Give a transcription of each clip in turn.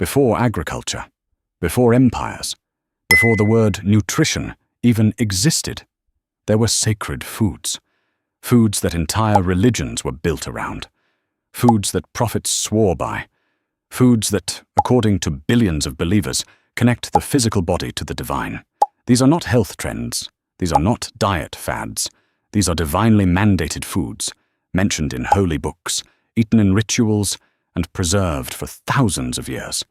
before agriculture, before empires, before the word nutrition even existed, there were sacred foods. Foods that entire religions were built around. Foods that prophets swore by. Foods that, according to billions of believers, connect the physical body to the divine. These are not health trends. These are not diet fads. These are divinely mandated foods, mentioned in holy books, eaten in rituals, and preserved for thousands of years.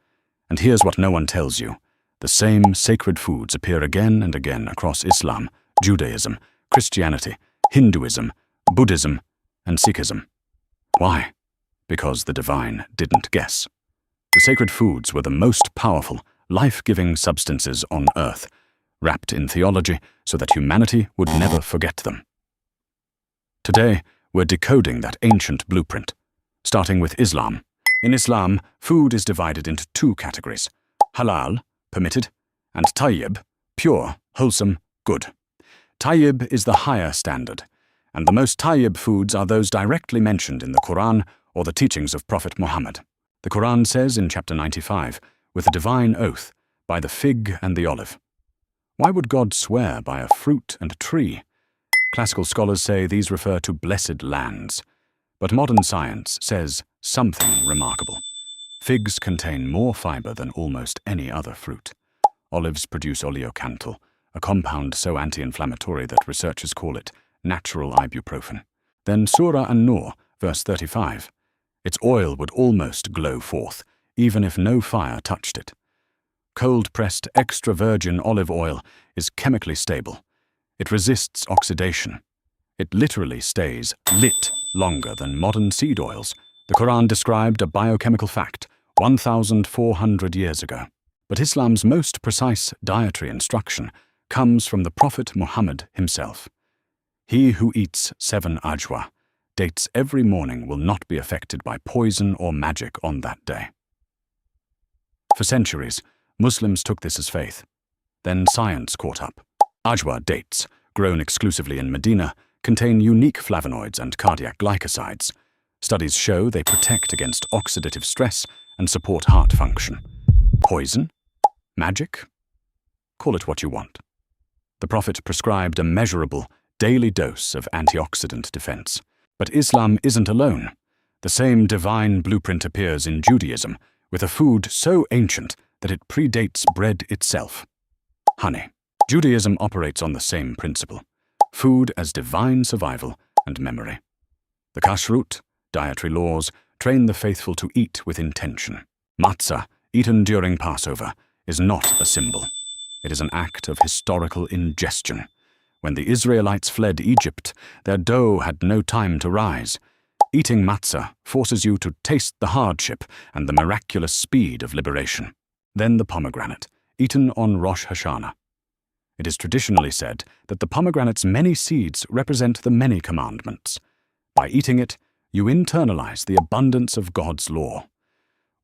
And here's what no one tells you. The same sacred foods appear again and again across Islam, Judaism, Christianity, Hinduism, Buddhism, and Sikhism. Why? Because the divine didn't guess. The sacred foods were the most powerful, life-giving substances on earth, wrapped in theology so that humanity would never forget them. Today, we're decoding that ancient blueprint, starting with Islam. In Islam, food is divided into two categories: halal, permitted, and tayyib, pure, wholesome, good. Tayyib is the higher standard, and the most tayyib foods are those directly mentioned in the Quran or the teachings of Prophet Muhammad. The Quran says in chapter 95, with a divine oath, by the fig and the olive. Why would God swear by a fruit and a tree? Classical scholars say these refer to blessed lands. But modern science says something remarkable. Figs contain more fiber than almost any other fruit. Olives produce oleocanthal, a compound so anti-inflammatory that researchers call it natural ibuprofen. Then Surah An-Nur, verse 35. Its oil would almost glow forth, even if no fire touched it. Cold-pressed extra virgin olive oil is chemically stable. It resists oxidation. It literally stays lit longer than modern seed oils. The Quran described a biochemical fact 1,400 years ago. But Islam's most precise dietary instruction comes from the Prophet Muhammad himself. He who eats 7 ajwa, dates every morning, will not be affected by poison or magic on that day. For centuries, Muslims took this as faith. Then science caught up. Ajwa dates, grown exclusively in Medina, contain unique flavonoids and cardiac glycosides. Studies show they protect against oxidative stress and support heart function. Poison? Magic? Call it what you want. The Prophet prescribed a measurable, daily dose of antioxidant defense. But Islam isn't alone. The same divine blueprint appears in Judaism, with a food so ancient that it predates bread itself. Honey. Judaism operates on the same principle. Food as divine survival and memory. The kashrut, dietary laws, train the faithful to eat with intention. Matzah, eaten during Passover, is not a symbol. It is an act of historical ingestion. When the Israelites fled Egypt, their dough had no time to rise. Eating matzah forces you to taste the hardship and the miraculous speed of liberation. Then the pomegranate, eaten on Rosh Hashanah. It is traditionally said that the pomegranate's many seeds represent the many commandments. By eating it, you internalize the abundance of God's law.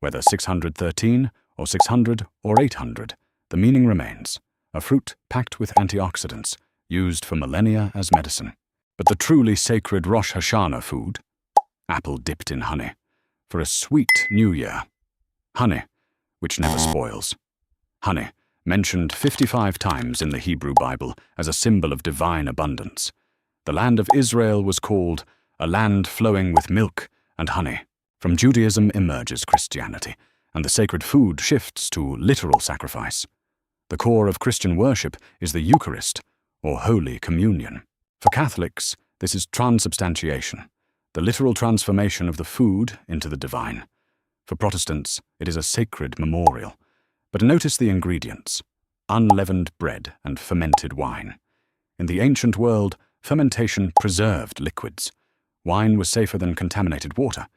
Whether 613 or 600 or 800, the meaning remains: a fruit packed with antioxidants, used for millennia as medicine. But the truly sacred Rosh Hashanah food? Apple dipped in honey, for a sweet new year. Honey, which never spoils. Honey, mentioned 55 times in the Hebrew Bible as a symbol of divine abundance. The land of Israel was called a land flowing with milk and honey. From Judaism emerges Christianity, and the sacred food shifts to literal sacrifice. The core of Christian worship is the Eucharist, or Holy Communion. For Catholics, this is transubstantiation, the literal transformation of the food into the divine. For Protestants, it is a sacred memorial. But notice the ingredients: unleavened bread and fermented wine. In the ancient world, fermentation preserved liquids. Wine was safer than contaminated water.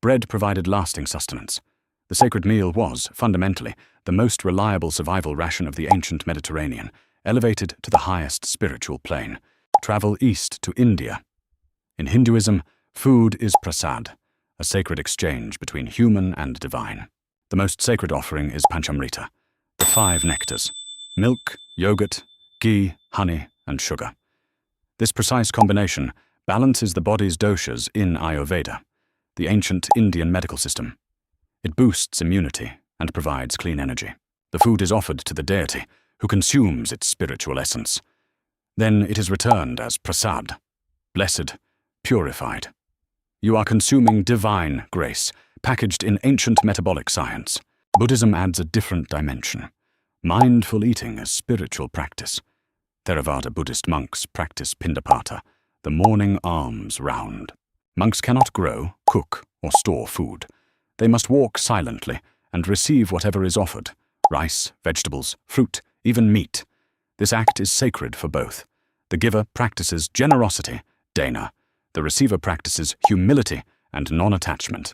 Bread provided lasting sustenance. The sacred meal was, fundamentally, the most reliable survival ration of the ancient Mediterranean, elevated to the highest spiritual plane. Travel east to India. In Hinduism, food is prasad, a sacred exchange between human and divine. The most sacred offering is panchamrita, the 5 nectars: milk, yogurt, ghee, honey, and sugar. This precise combination balances the body's doshas in Ayurveda, the ancient Indian medical system. It boosts immunity, and provides clean energy. The food is offered to the deity, who consumes its spiritual essence. Then it is returned as prasad, blessed, purified. You are consuming divine grace, packaged in ancient metabolic science. Buddhism adds a different dimension. Mindful eating as spiritual practice. Theravada Buddhist monks practice pindapata, the morning alms round. Monks cannot grow, cook, or store food. They must walk silently and receive whatever is offered: rice, vegetables, fruit, even meat. This act is sacred for both. The giver practices generosity, dana. The receiver practices humility and non-attachment.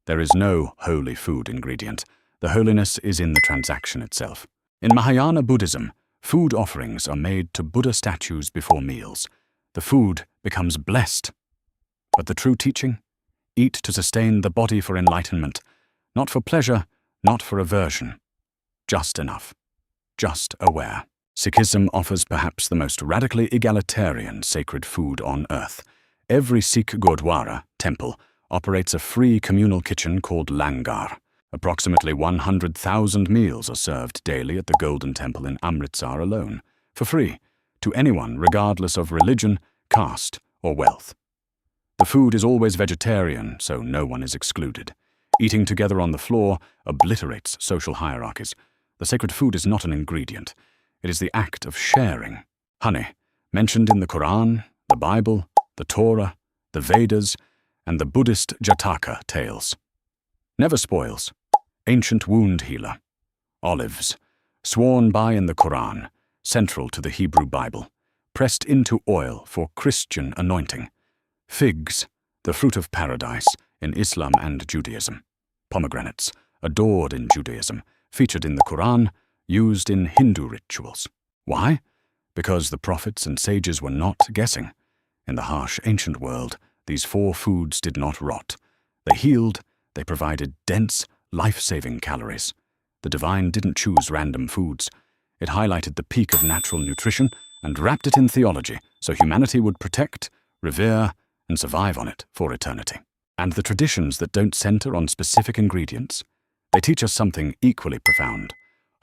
There is no holy food ingredient. The holiness is in the transaction itself. In Mahayana Buddhism, food offerings are made to Buddha statues before meals. The food becomes blessed. But the true teaching? Eat to sustain the body for enlightenment, not for pleasure, not for aversion. Just enough. Just aware. Sikhism offers perhaps the most radically egalitarian sacred food on earth. Every Sikh Gurdwara, temple, operates a free communal kitchen called langar. Approximately 100,000 meals are served daily at the Golden Temple in Amritsar alone, for free, to anyone regardless of religion, caste, or wealth. The food is always vegetarian, so no one is excluded. Eating together on the floor obliterates social hierarchies. The sacred food is not an ingredient. It is the act of sharing. Honey, mentioned in the Quran, the Bible, the Torah, the Vedas, and the Buddhist Jataka tales. Never spoils. Ancient wound healer. Olives, sworn by in the Quran, central to the Hebrew Bible, pressed into oil for Christian anointing. Figs, the fruit of paradise in Islam and Judaism. Pomegranates, adored in Judaism, featured in the Quran, used in Hindu rituals. Why? Because the prophets and sages were not guessing. In the harsh ancient world, these four foods did not rot. They healed, they provided dense, life-saving calories. The divine didn't choose random foods. It highlighted the peak of natural nutrition and wrapped it in theology so humanity would protect, revere, and survive on it for eternity. And the traditions that don't center on specific ingredients, they teach us something equally profound.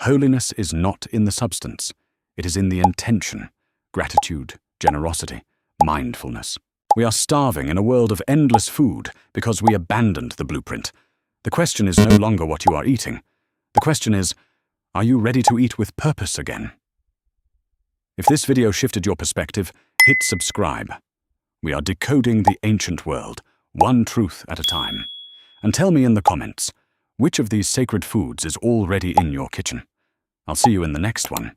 Holiness is not in the substance. It is in the intention, gratitude, generosity, mindfulness. We are starving in a world of endless food because we abandoned the blueprint. The question is no longer what you are eating. The question is, are you ready to eat with purpose again? If this video shifted your perspective, hit subscribe. We are decoding the ancient world, one truth at a time. And tell me in the comments, which of these sacred foods is already in your kitchen? I'll see you in the next one.